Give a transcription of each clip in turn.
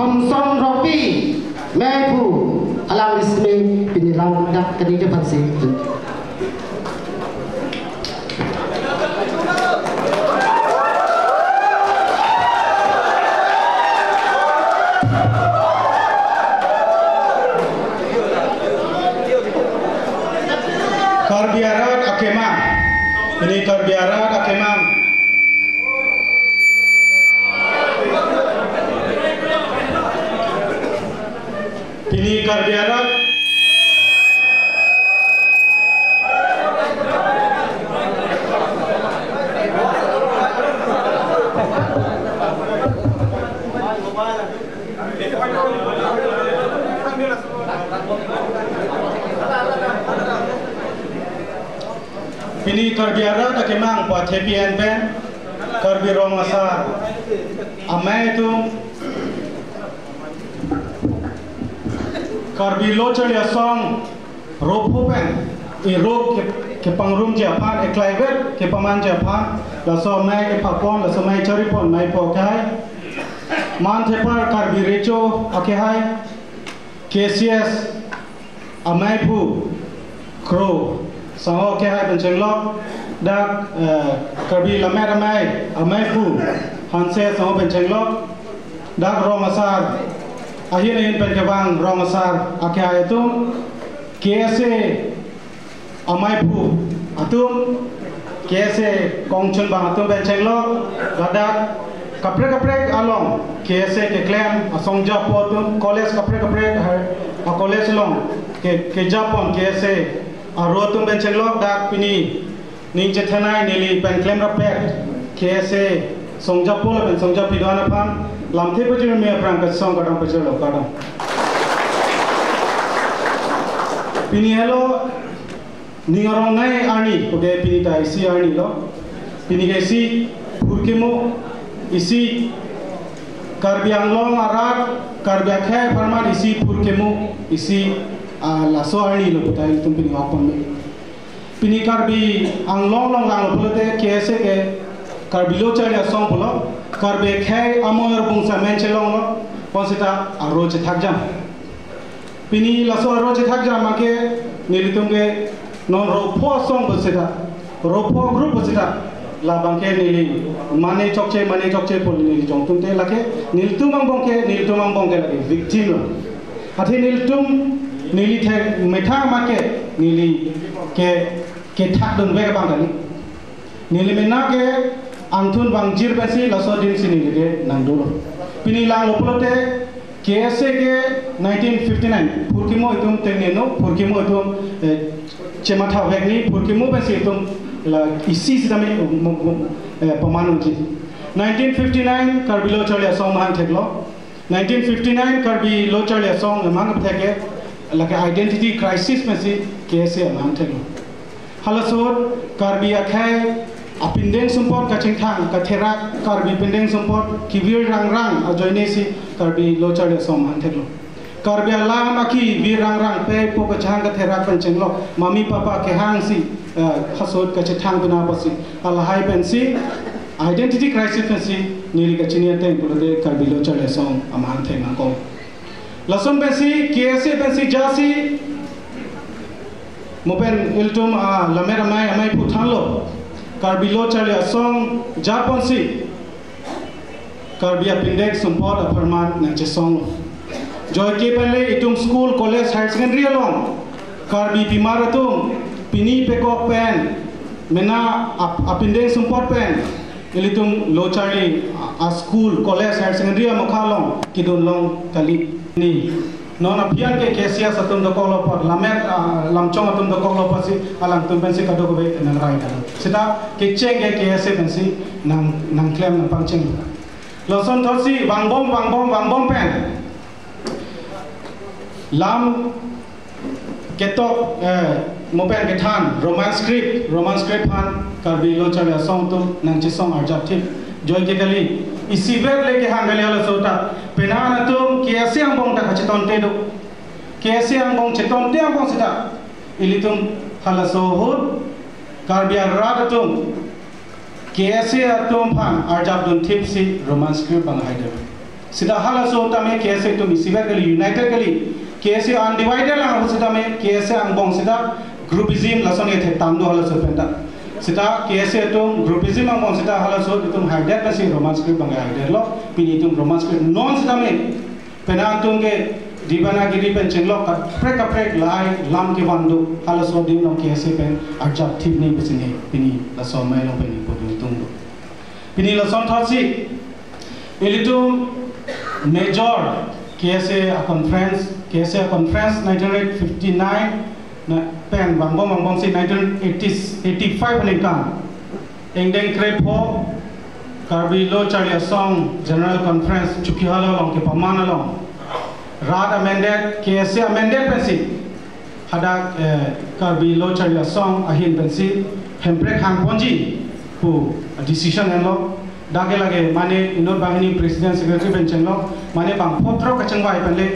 Thompson Rocky Mepu alam isme pinilang dak kedide pansi. Karbiarat Akemang. Ini Karbiarat Akemang. Ini Karbiarat Pini Karbiara tak kemang buat happy and pen Karbi Romasa amai itu Karbi local ya song ropo pen irok ke pangrum Japan eklaivet ke paman Japan laso mai ke papon laso mai charipon mai pokai man thepar Karbi recho akehai KCS amai pu crow Sango ke hai penceng lok dak Karbi lamai ramai amai pu hanse sango penceng lok dak romasar akhir ini penkebang romasar akhir itu KSA amai pu atum KSA kongchun bang atum penceng lok dak kapre along KSA ke claim asong japo atum college kapre college long ke Japon KSA Arotum bencelok dak pini ninja thanai nili pen claim rapet KSA songjapol ben songjap pidana pan lamthe pajir me prang ka song kadam pajir lo kadam pini hello ningarong nai ani oge pini ta isi ani lo pini gesi purkemo isi Karbiang long arat Karbiak hai farman isi purkemo isi laso ani lo putai tum pini apon me pini Karbi ang long lang pulote kese ke Karbi lo chale song pulo Karbi khai amoyor bungsa menche long lo ponsita aroche thakjam pini laso aroche thakjam make nilitum ke non ropo song bosita ropo group bosita la bangke nili mane chokche pol nili jongtum te lake niltum ang bongke lake victim lo hati niltum nili the metha make nili ke thak dun be bang kali nili mena ke angthun bang jir basi laso din sini ke nangdulo pini lang lopote KSA ke 1959 purkimo itum teneno purkimo itum chematha vegni purkimo basi itum la isi sidame pamanu ji 1959 Karbi lo chale song man theklo 1959 Karbi lo chale song mang theke like identity crisis में से कैसे अनाम थे लोग हालसोर Karbi akhai apindeng support kacing thang kathera Karbi pindeng support kibir rang ajoine si Karbi lo chale som थे लोग Karbi alam aki bir rang pe po kachang kathera penceng lo mami papa ke hang si hasod kacing thang bina pasi alahai pensi identity crisis में से नीली कचिनिया टे पुरते Karbi lo chale som aman थे ना को Lason pensi, KSA pensi jasi, mopen iltum lamera mai amai puthan lo, Karbi lo chale asong Japon si, Karbi apindek sumpor aparman nanche song lo. Joy ke pele itum school, college, higher secondary along, Karbi pimaratum, pini pekok pen, mena apindek sumpor pen, ilitum lo chale a school, college, higher secondary amokhalong, kidun long kali. Ni non apian ke kesia satum do kolo par lamet lamchong atum do kolo pasi alang tum pensi kado ko be nang rai dalo sita ke cheng ke kese pensi nang claim nang pangcheng loson thosi wangbom pen lam ketok mopen ke than romance script han Karbi lo chale song tu nang chi song arjap thik joy ke kali isi ber leke hangale ala sota penana tum KSA ang bong ta kacheton te do KSA ang bong cheton te ang bong sita ilitum hala sohud Karbi ratum KSA atum phan arjab dun tipsi romance script bang haide sida hala so tame KSA to misiber kali united kali KSA undivided lang ho sida me KSA ang bong sida groupism lason ye the tamdo hala so penta sida KSA to groupism ang bong sida hala so tum hide pa si romance script bang hide lo pini tum romance script non sida me penantung ke Dibanagiri pen chenglok ka prek lai lam ke bandu hala so dim long KSA pen arjap thip nei bisine pini la so mai long pen po tung pini la son thasi elitum major KSA conference 1959 na pen bang si 1985 ni kan engdeng krepo Karbilo Charlie Song General Conference Chukihala long ke pamana long Rad amended KSA amended pensi hadak Karbilo Charlie Song ahin pensi hemprek hang ponji pu decision enlo dage lage mane inor bahini president secretary benchen lo mane bang potro kachang bai pele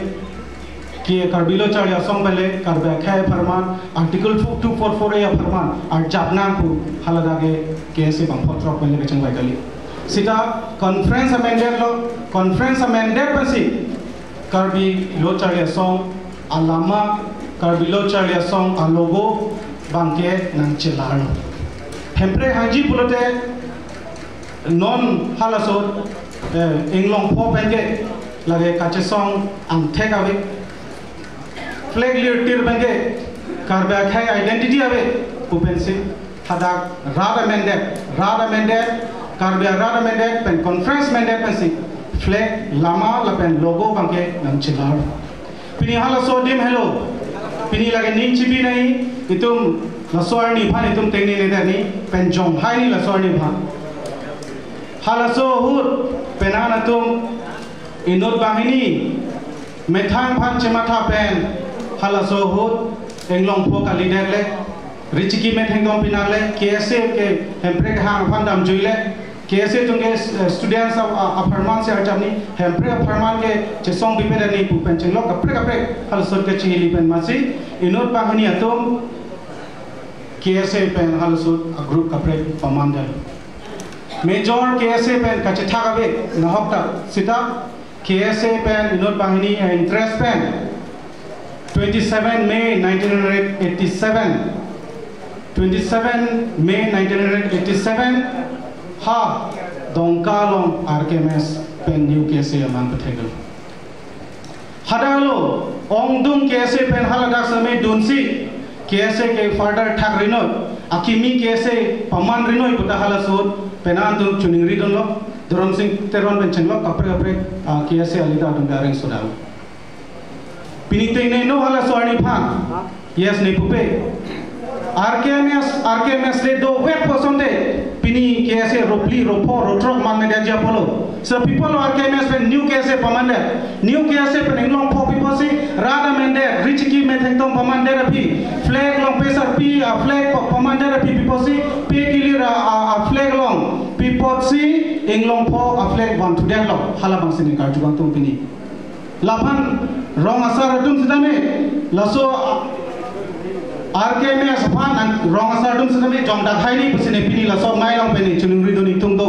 ki Karbilo Charlie Song pele karba khai farman article 244 ya farman ar japna pu hala dage KSA bang potro pele kachang bai kali sita conference amended pensi Karbilo Charlie Song alama Karbilo Charlie Song alogo bangke nang celaro hempre haji pulote non halasot englong po bangke lage kache song ang thekawe flag lir bangke karba khai identity ave upensi hadak rad amended karba pen conference amended pensi flag lama lapen logo bangke nang chilar pini hala so dim hello pini lage ning chibi nahi itum laswar ni phan itum tengni ne dani pen jong hai ni laswar ni phan hala so hur penana tum inut bahini methang phan chematha pen hala so hur englong pho ka leader le richiki methang dom pinale KSA ke hemprek hang phan dam juile KSA tunge students of apartment se arjani hempre apartment ke chesong bipeda ni pu penchen lo kapre hal sot ke chili pen masi inot pahani atom KSA pen hal sot group kapre pamandal major KSA pen kache thagabe nahokta sita KSA pen inot pahani interest pen 27 May 1987 ha dongkalong RKMS pen new KSA amang pathegal hadalo ongdung KSA pen haladak same dunsi KSA ke further thagrino akimi KSA paman rinoi puta halasot penandung chuningri donlo Dharam Singh teron benchenlo kapre KSA alida dum dareng sodau piniteng nei no hala soani phan yes nei pupe RKMS le do web posonde pini KSA ropli ropo rotrok man media ja polo so people of RKMS pen new KSA pen englong po people si rada mende richiki methengtong pamande rapi flag long pesar pi flag pamande rapi people si pe kilir flag long people si englong po flag one to dead long hala bang sini karju bang tung pini lapan rong asar dum sidame laso RKMS fan rong asar dum sidame jong da thai ni pusine pini laso mai long peni chunung ri doni tung do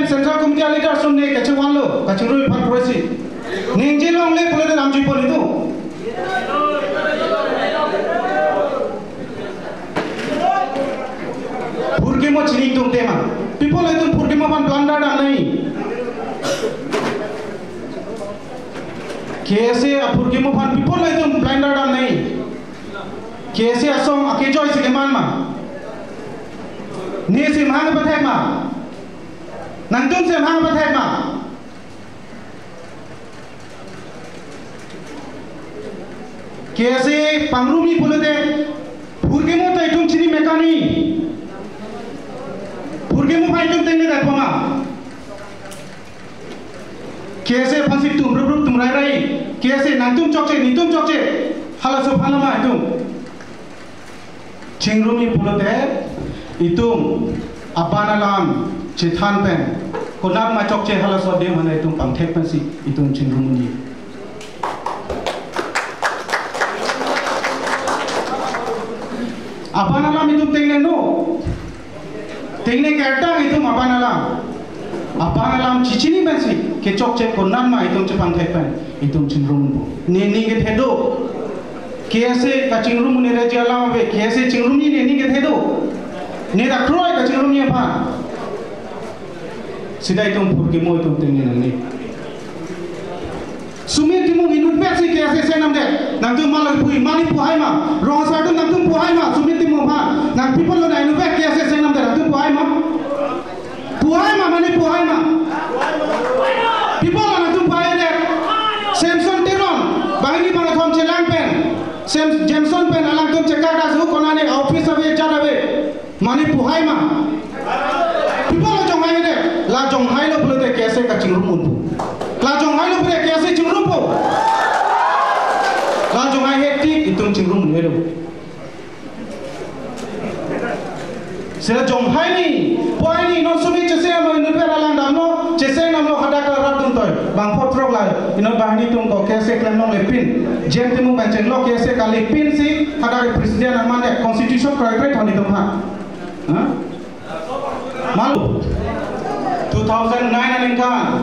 Central Committee leader sunne kachwan lo kachurui phan proisi ningje long le pole ram ji poli tu purge mo chini tum tema people le tum purge mo phan blunder da nahi KSA purge mo phan people le tum blunder da nahi KSA asong ake joy se man ma ni sim hang pathai ma Nandun se hang pathai ma कैसे पंगरूमी बोलते फुरके मो तो इतुम चिनी मेकानी फुरके मो भाई तुम तेंगे देखो ना कैसे फंसी तुम रुक तुम रही कैसे ना तुम चौचे हाल सब हाल मा तुम चिंगरूमी बोलते इतुम अपानालाम चिथान पेन कोनार मा चौचे हाल सब दे मने तुम पंथे फंसी इतुम चिंगरूमी Apanalam itu tengne no, tengne kereta itu apanalam cicini bensi, kecok cek konan mah itu cepang tepen, itu cenderung bu. Neni ke tedo, kiase kacingrum ni raja alam be, kiase cingrum ni neni ke tedo, ni dah kroy kacingrum ni apa? Sida itu purkimo itu tengne nani. Sumit timu minut pesi kiase senam deh. Nang tu malah mani puhai ma, rong satu nang tu puhai ma, sumit timu ma, nang people lo dah inubek kiase senam deh, nang tu puhai ma mani puhai ma, people lo nang tu puhai deh, Samson Tiron, bahini bang thom celang pen, Jameson pen alang tu cekar dah suhu konane office abe cara abe, mani puhai ma, people lo jong hai deh, la jong hai lo boleh deh kiase kacing rumun, la jong hai lo boleh kiase cing rumpu. Langsung aja itu cenderung menelu. Saya jomhai ni, poin ni non sumi cese amo inu peralang damno, cese namlo hada kelar tuntoy, bang potrok lah, inu bahani tum ko kese klemong lepin, jem timu bancen lo kese kali pin si hada presiden amane constitution correct honi tum ha, malu. 2009 aningkan,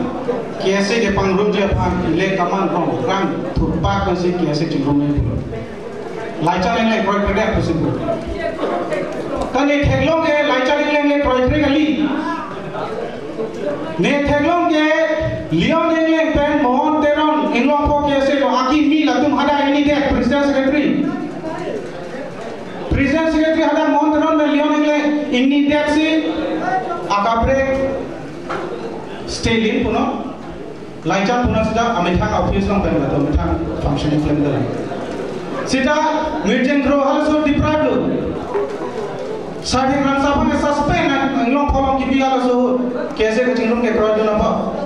kese ke pangrum je apa, le kaman rong rang turpak masih kese cenderung menelu. Laica lele proyek kerja tersebut. Kan ne theglong ke laica lele proyek kerja kali. Ne theglong ke Leon lele pen mohon teron inlong ko kese lo aki mi latum hada ini deh presiden secretary hada mohon teron me Leon lele ini deh si akapre stay puno laica puno sudah amitang office long pen atau amitang functioning plan dah. Sida meeting grow harus deprived lo. Sahaja kan siapa yang suspend ngelong kolom kipi harus kese kecingrum ke kerja apa.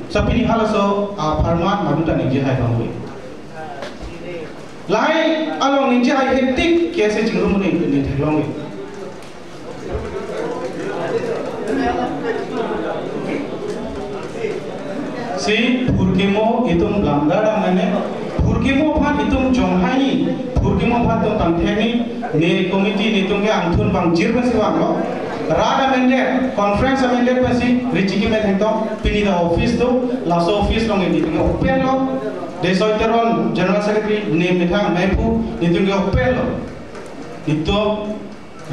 Tapi ni harus farmat maduta ninja hai bangui. Lahai along ninja hai hektik kese cingrum ni thelong ni. Si purkimo itu gambar mana? Purkimo pun itu jonghai, purkimo pun itu tangkeni, ni komiti ni tu ke antun bang jirban siwang lo. Rada mende conference mende pasi richiki me thento pini da office tu laso office lo ngi tu open lo. Desoiteron general secretary ni mithang maipu ni tu ke open lo. Itu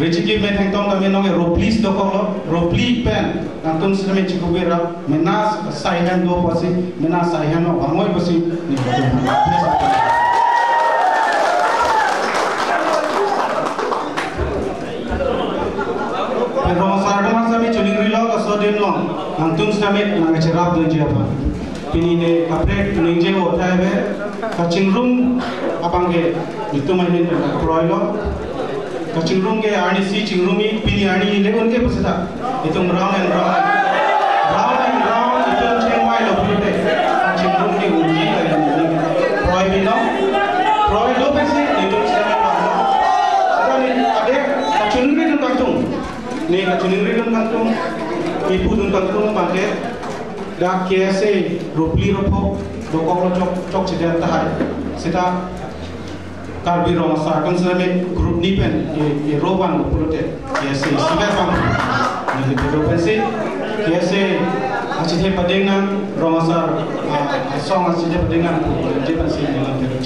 richiki me thento kami no ke roplis do ko lo, ropli pen antun seme chikubera menas saihan do pasi menas saihan no bangoi pasi ni Rong sardan sami culing rilo kasodin long antun sami nangacerap dunje apa pini ne kapre ninje otai be kacingrum apangge itu mainin proilo kacingrum ke RDC cingrumi pini ani le unke pasada itu round and round itu cengwai lo pute kacingrum ke unji proi bino proi lo pesi itu sami pano sekali ade kacingrum itu kantung ni kacingrum itu kantung ibu itu kantung pakai dah kese rupli ropo dokong lo cok cedera tahai sita karbi roma sarkan sami grup ni pen ye roban pulote kese sigar pam ni bedo pensi kese acithe padengan roma sar song acithe padengan je pensi dalam terus